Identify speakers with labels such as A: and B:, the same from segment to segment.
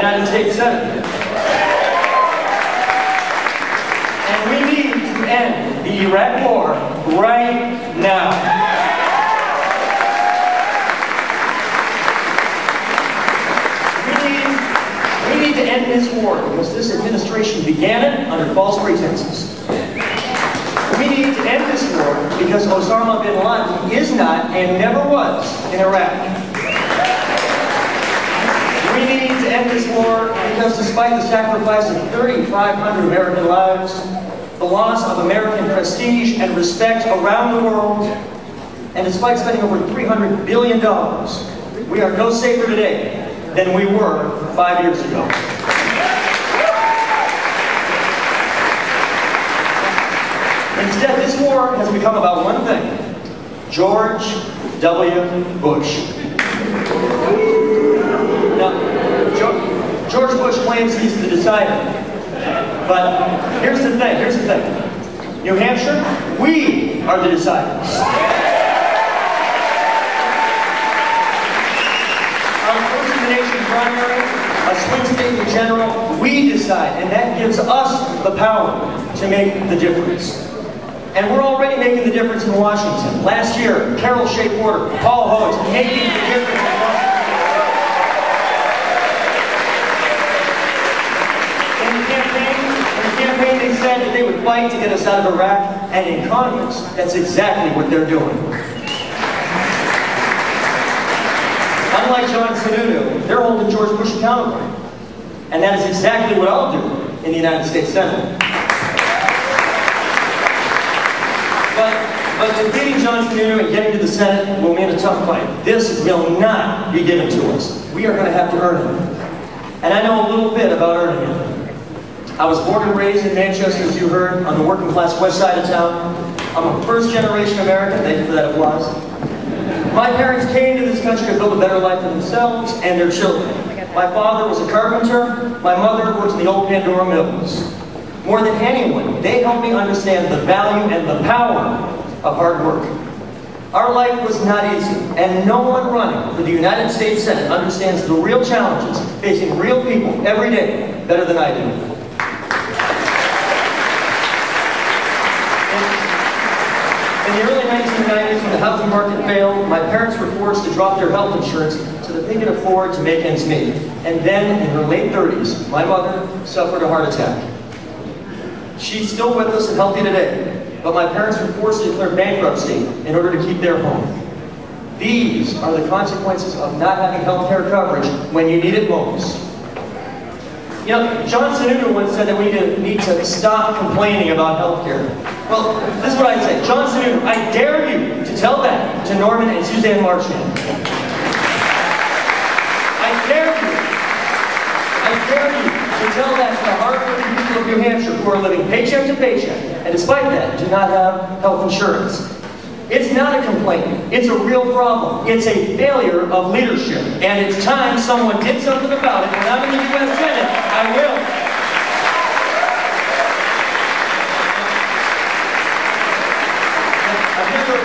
A: United States Senate. And we need to end the Iraq War right now. We need to end this war because this administration began it under false pretenses. We need to end this war because Osama bin Laden is not and never was in Iraq. We need to end this war because despite the sacrifice of 3,500 American lives, the loss of American prestige and respect around the world, and despite spending over $300 billion, we are no safer today than we were 5 years ago. Instead, this war has become about one thing: George W. Bush. Now, George Bush claims he's the decider. But here's the thing, New Hampshire, we are the deciders. On a first-in-the-nation primary, a swing state in general, we decide, and that gives us the power to make the difference. And we're already making the difference in Washington. Last year, Carol Shea Porter, Paul Hodes, making the difference in Washington. In the campaign, they said that they would fight to get us out of Iraq, and in Congress, that's exactly what they're doing. Unlike John Sununu, they're holding George Bush accountable. And that is exactly what I'll do in the United States Senate. But defeating John Sununu and getting to the Senate will mean a tough fight. This will not be given to us. We are going to have to earn it. And I know a little bit about earning it. I was born and raised in Manchester, as you heard, on the working class west side of town. I'm a first-generation American. Thank you for that applause. My parents came to this country to build a better life for themselves and their children. My father was a carpenter. My mother worked in the old Pandora Mills. More than anyone, they helped me understand the value and the power of hard work. Our life was not easy, and no one running for the United States Senate understands the real challenges facing real people every day better than I do. In the early 1990s, when the housing market failed, my parents were forced to drop their health insurance so that they could afford to make ends meet. And then, in her late 30s, my mother suffered a heart attack. She's still with us and healthy today, but my parents were forced to declare bankruptcy in order to keep their home. These are the consequences of not having health care coverage when you need it most. You know, John Sununu once said that we need to stop complaining about health care. Well, this is what I'd say. John Sununu, I dare you to tell that to Norman and Suzanne Marchand. I dare you to tell that to the hard-working people of New Hampshire who are living paycheck to paycheck, and despite that, do not have health insurance. It's not a complaint. It's a real problem. It's a failure of leadership. And it's time someone did something about it. When I'm in the U.S. Senate, I will. I've never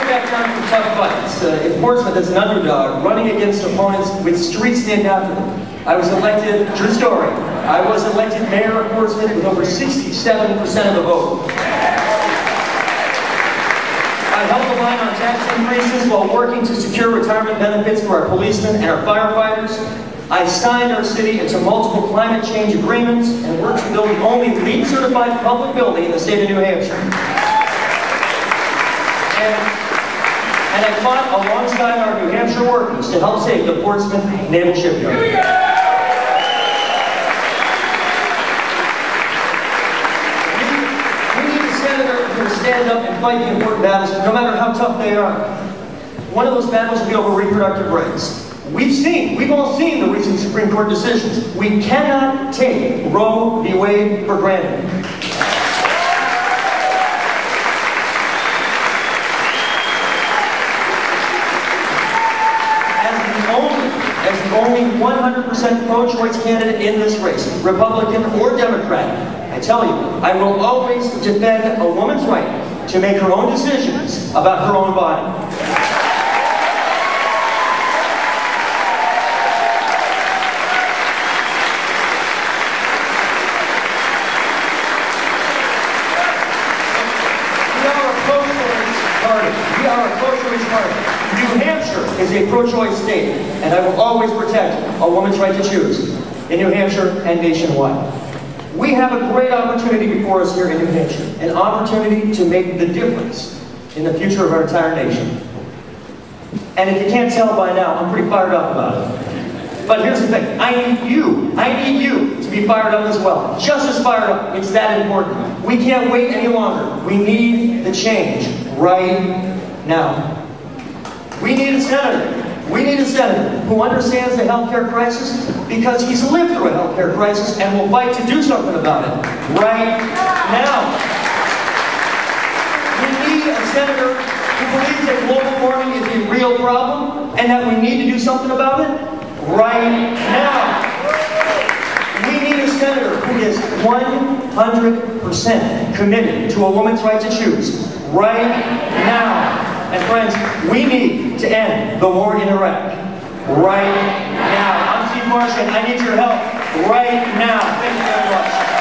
A: back down from tough fights. In Portsmouth, as an underdog, running against opponents with streets named after them. I was elected, true story, I was elected mayor of Portsmouth with over 67% of the vote. I held the line on tax increases while working to secure retirement benefits for our policemen and our firefighters. I signed our city into multiple climate change agreements and worked to build the only LEED-certified public building in the state of New Hampshire. And I fought alongside our New Hampshire workers to help save the Portsmouth Naval Shipyard. Stand up and fight the important battles, no matter how tough they are. One of those battles will be over reproductive rights. We've all seen the recent Supreme Court decisions. We cannot take Roe v. Wade for granted. As the only 100% pro-choice candidate in this race, Republican or Democrat, I tell you, I will always defend a woman's right to make her own decisions about her own body. are a pro-choice party. New Hampshire is a pro-choice state, and I will always protect a woman's right to choose in New Hampshire and nationwide. We have a great opportunity before us here in New Hampshire, an opportunity to make the difference in the future of our entire nation. And if you can't tell by now, I'm pretty fired up about it. But here's the thing, I need you to be fired up as well. Just as fired up, it's that important. We can't wait any longer. We need the change right now. We need a senator. We need a senator who understands the healthcare crisis because he's lived through a healthcare crisis and will fight to do something about it right now. We need a senator who believes that global warming is a real problem and that we need to do something about it right now. We need a senator who is 100% committed to a woman's right to choose right now. And friends, we need to end the war in Iraq right now. I'm Steve Marchand. I need your help right now. Thank you very much.